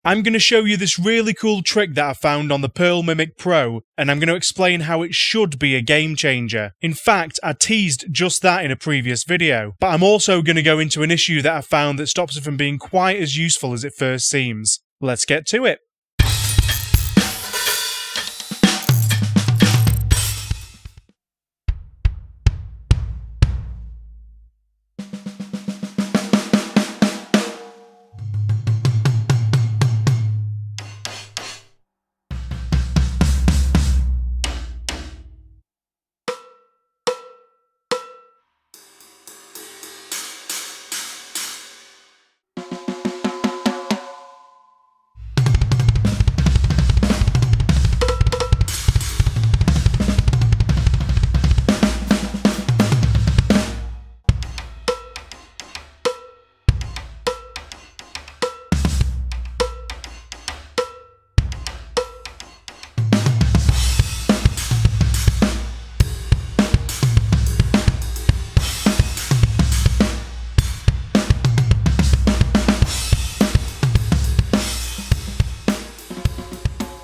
I'm going to show you this really cool trick that I found on the Pearl Mimic Pro, and I'm going to explain how it should be a game changer. In fact, I teased just that in a previous video, but I'm also going to go into an issue that I found that stops it from being quite as useful as it first seems. Let's get to it.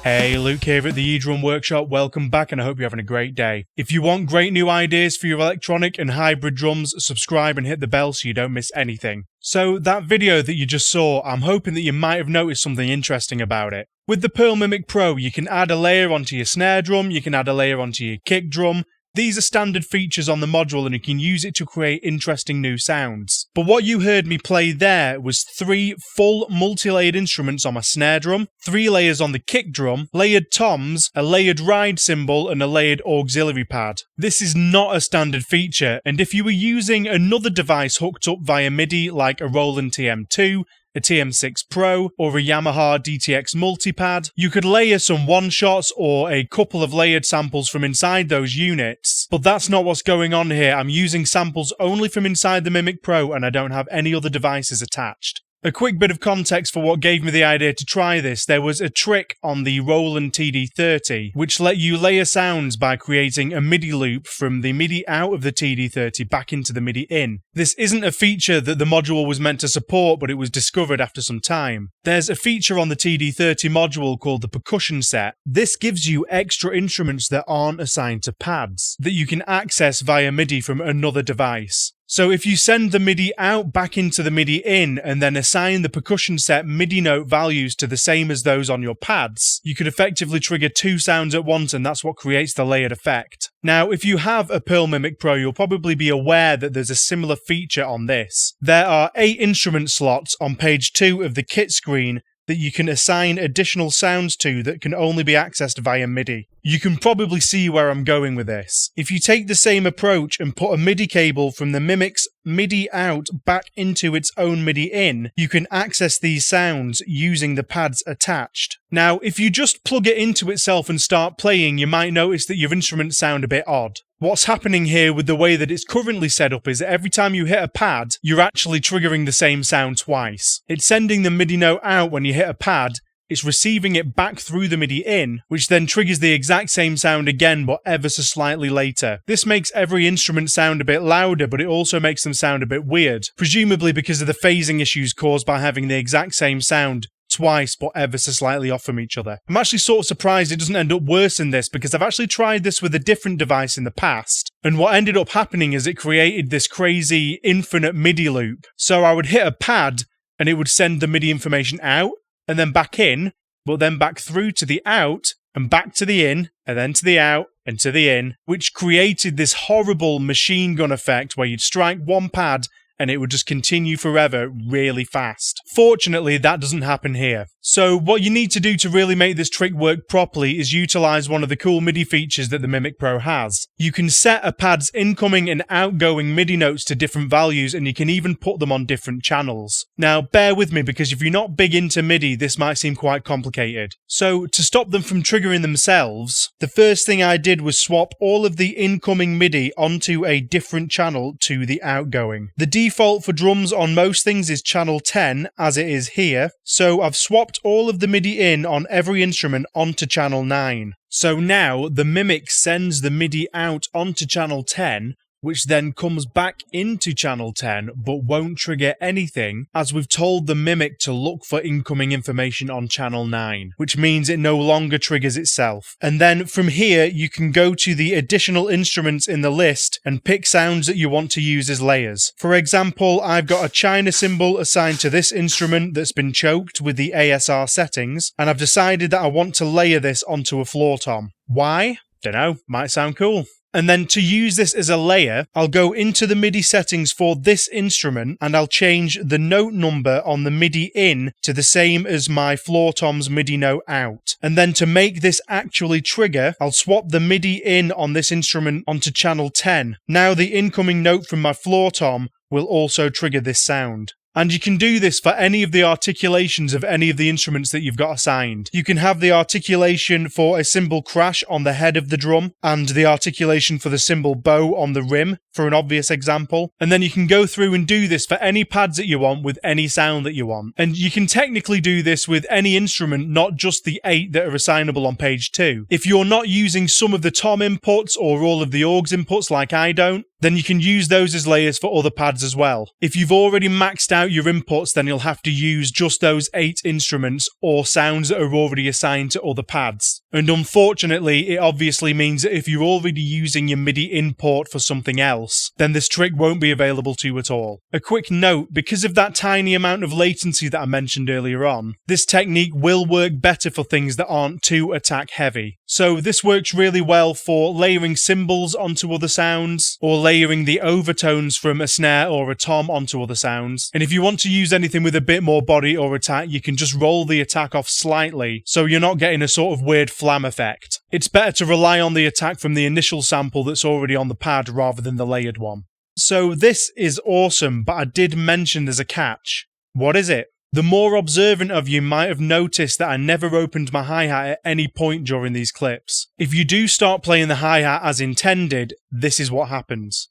Hey, Luke here at the eDrum Workshop, welcome back and I hope you're having a great day. If you want great new ideas for your electronic and hybrid drums, subscribe and hit the bell so you don't miss anything. So that video that you just saw, I'm hoping that you might have noticed something interesting about it. With the Pearl Mimic Pro, you can add a layer onto your snare drum, you can add a layer onto your kick drum. These are standard features on the module and you can use it to create interesting new sounds. But what you heard me play there was 3 full multi-layered instruments on my snare drum, 3 layers on the kick drum, layered toms, a layered ride cymbal and a layered auxiliary pad. This is not a standard feature, and if you were using another device hooked up via MIDI like a Roland TM2, a TM6 Pro, or a Yamaha DTX multipad, you could layer some one-shots or a couple of layered samples from inside those units. But that's not what's going on here. I'm using samples only from inside the Mimic Pro and I don't have any other devices attached. A quick bit of context for what gave me the idea to try this. There was a trick on the Roland TD30 which let you layer sounds by creating a MIDI loop from the MIDI out of the TD30 back into the MIDI in. This isn't a feature that the module was meant to support, but it was discovered after some time. There's a feature on the TD30 module called the percussion set. This gives you extra instruments that aren't assigned to pads that you can access via MIDI from another device. So if you send the MIDI out back into the MIDI in and then assign the percussion set MIDI note values to the same as those on your pads, you could effectively trigger 2 sounds at once and that's what creates the layered effect. Now, if you have a Pearl Mimic Pro, you'll probably be aware that there's a similar feature on this. There are 8 instrument slots on page 2 of the kit screen that you can assign additional sounds to that can only be accessed via MIDI. You can probably see where I'm going with this. If you take the same approach and put a MIDI cable from the Mimic's MIDI out back into its own MIDI in, you can access these sounds using the pads attached. Now, if you just plug it into itself and start playing, you might notice that your instruments sound a bit odd. What's happening here with the way that it's currently set up is that every time you hit a pad, you're actually triggering the same sound twice. It's sending the MIDI note out when you hit a pad, it's receiving it back through the MIDI in, which then triggers the exact same sound again but ever so slightly later. This makes every instrument sound a bit louder, but it also makes them sound a bit weird, presumably because of the phasing issues caused by having the exact same sound twice but ever so slightly off from each other. I'm actually sort of surprised it doesn't end up worse than this because I've actually tried this with a different device in the past, and what ended up happening is it created this crazy infinite MIDI loop. So I would hit a pad and it would send the MIDI information out and then back in, but then back through to the out and back to the in and then to the out and to the in, which created this horrible machine gun effect where you'd strike one pad and it would just continue forever really fast. Fortunately, that doesn't happen here. So what you need to do to really make this trick work properly is utilize one of the cool MIDI features that the Mimic Pro has. You can set a pad's incoming and outgoing MIDI notes to different values and you can even put them on different channels. Now, bear with me because if you're not big into MIDI, this might seem quite complicated. So to stop them from triggering themselves, the first thing I did was swap all of the incoming MIDI onto a different channel to the outgoing. The default for drums on most things is channel 10, as it is here, so I've swapped all of the MIDI in on every instrument onto channel 9. So now the Mimic sends the MIDI out onto channel 10, which then comes back into channel 10 but won't trigger anything, as we've told the Mimic to look for incoming information on channel 9, which means it no longer triggers itself. And then from here you can go to the additional instruments in the list and pick sounds that you want to use as layers. For example, I've got a China cymbal assigned to this instrument that's been choked with the ASR settings, and I've decided that I want to layer this onto a floor tom. Why? Dunno, might sound cool. And then to use this as a layer, I'll go into the MIDI settings for this instrument and I'll change the note number on the MIDI in to the same as my floor tom's MIDI note out. And then to make this actually trigger, I'll swap the MIDI in on this instrument onto channel 10. Now the incoming note from my floor tom will also trigger this sound. And you can do this for any of the articulations of any of the instruments that you've got assigned. You can have the articulation for a cymbal crash on the head of the drum, and the articulation for the cymbal bow on the rim, for an obvious example. And then you can go through and do this for any pads that you want with any sound that you want. And you can technically do this with any instrument, not just the 8 that are assignable on page 2. If you're not using some of the tom inputs or all of the orgs inputs like I don't, then you can use those as layers for other pads as well. If you've already maxed out your inputs, then you'll have to use just those 8 instruments or sounds that are already assigned to other pads. And unfortunately, it obviously means that if you're already using your MIDI import for something else, then this trick won't be available to you at all. A quick note, because of that tiny amount of latency that I mentioned earlier on, this technique will work better for things that aren't too attack heavy. So this works really well for layering cymbals onto other sounds, or layering the overtones from a snare or a tom onto other sounds. And if you want to use anything with a bit more body or attack, you can just roll the attack off slightly, so you're not getting a sort of weird flam effect. It's better to rely on the attack from the initial sample that's already on the pad rather than the layered one. So this is awesome, but I did mention there's a catch. What is it? The more observant of you might have noticed that I never opened my hi-hat at any point during these clips. If you do start playing the hi-hat as intended, this is what happens.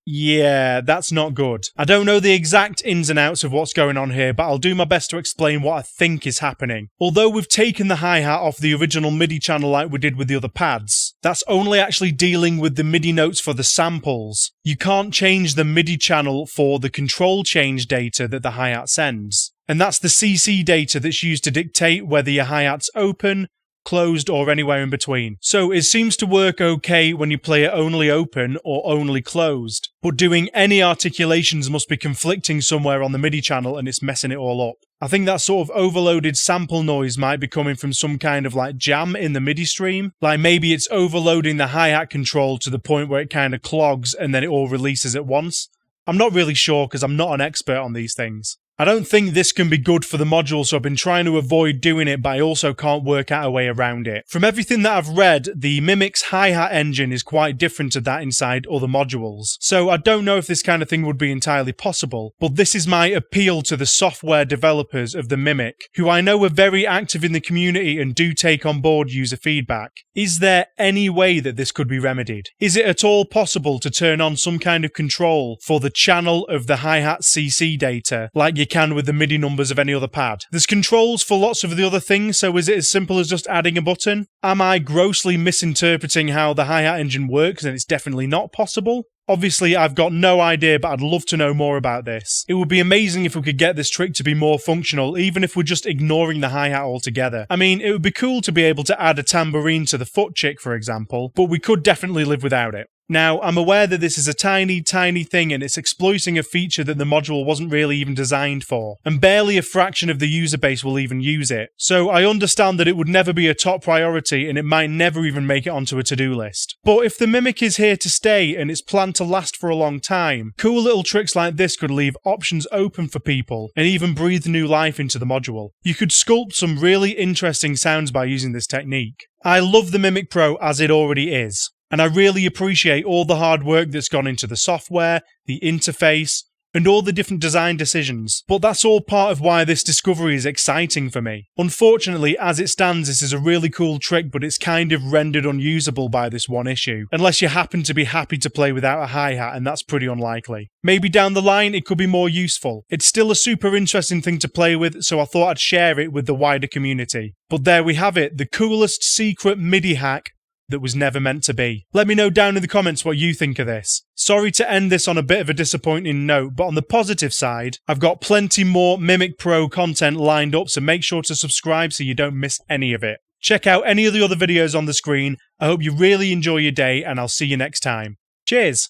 Yeah, that's not good. I don't know the exact ins and outs of what's going on here, but I'll do my best to explain what I think is happening. Although we've taken the hi-hat off the original MIDI channel like we did with the other pads, that's only actually dealing with the MIDI notes for the samples. You can't change the MIDI channel for the control change data that the hi-hat sends. And that's the CC data that's used to dictate whether your hi-hat's open, closed, or anywhere in between. So it seems to work okay when you play it only open or only closed, but doing any articulations must be conflicting somewhere on the MIDI channel and it's messing it all up. I think that sort of overloaded sample noise might be coming from some kind of like jam in the MIDI stream. Like maybe it's overloading the hi-hat control to the point where it kind of clogs and then it all releases at once. I'm not really sure because I'm not an expert on these things. I don't think this can be good for the module, so I've been trying to avoid doing it, but I also can't work out a way around it. From everything that I've read, the Mimic's hi-hat engine is quite different to that inside other modules. So I don't know if this kind of thing would be entirely possible, but this is my appeal to the software developers of the Mimic, who I know are very active in the community and do take on board user feedback. Is there any way that this could be remedied? Is it at all possible to turn on some kind of control for the channel of the hi-hat CC data, like you can with the MIDI numbers of any other pad? There's controls for lots of the other things, so is it as simple as just adding a button? Am I grossly misinterpreting how the hi-hat engine works and it's definitely not possible? Obviously, I've got no idea, but I'd love to know more about this. It would be amazing if we could get this trick to be more functional, even if we're just ignoring the hi-hat altogether. I mean, it would be cool to be able to add a tambourine to the foot chick, for example, but we could definitely live without it. Now, I'm aware that this is a tiny thing and it's exploiting a feature that the module wasn't really even designed for, and barely a fraction of the user base will even use it. So I understand that it would never be a top priority and it might never even make it onto a to-do list. But if the Mimic is here to stay and it's planned to last for a long time, cool little tricks like this could leave options open for people and even breathe new life into the module. You could sculpt some really interesting sounds by using this technique. I love the Mimic Pro as it already is, and I really appreciate all the hard work that's gone into the software, the interface, and all the different design decisions. But that's all part of why this discovery is exciting for me. Unfortunately, as it stands, this is a really cool trick, but it's kind of rendered unusable by this one issue, unless you happen to be happy to play without a hi-hat, and that's pretty unlikely. Maybe down the line it could be more useful. It's still a super interesting thing to play with, so I thought I'd share it with the wider community. But there we have it, the coolest secret MIDI hack that was never meant to be. Let me know down in the comments what you think of this. Sorry to end this on a bit of a disappointing note, but on the positive side, I've got plenty more Mimic Pro content lined up, so make sure to subscribe so you don't miss any of it. Check out any of the other videos on the screen. I hope you really enjoy your day, and I'll see you next time. Cheers!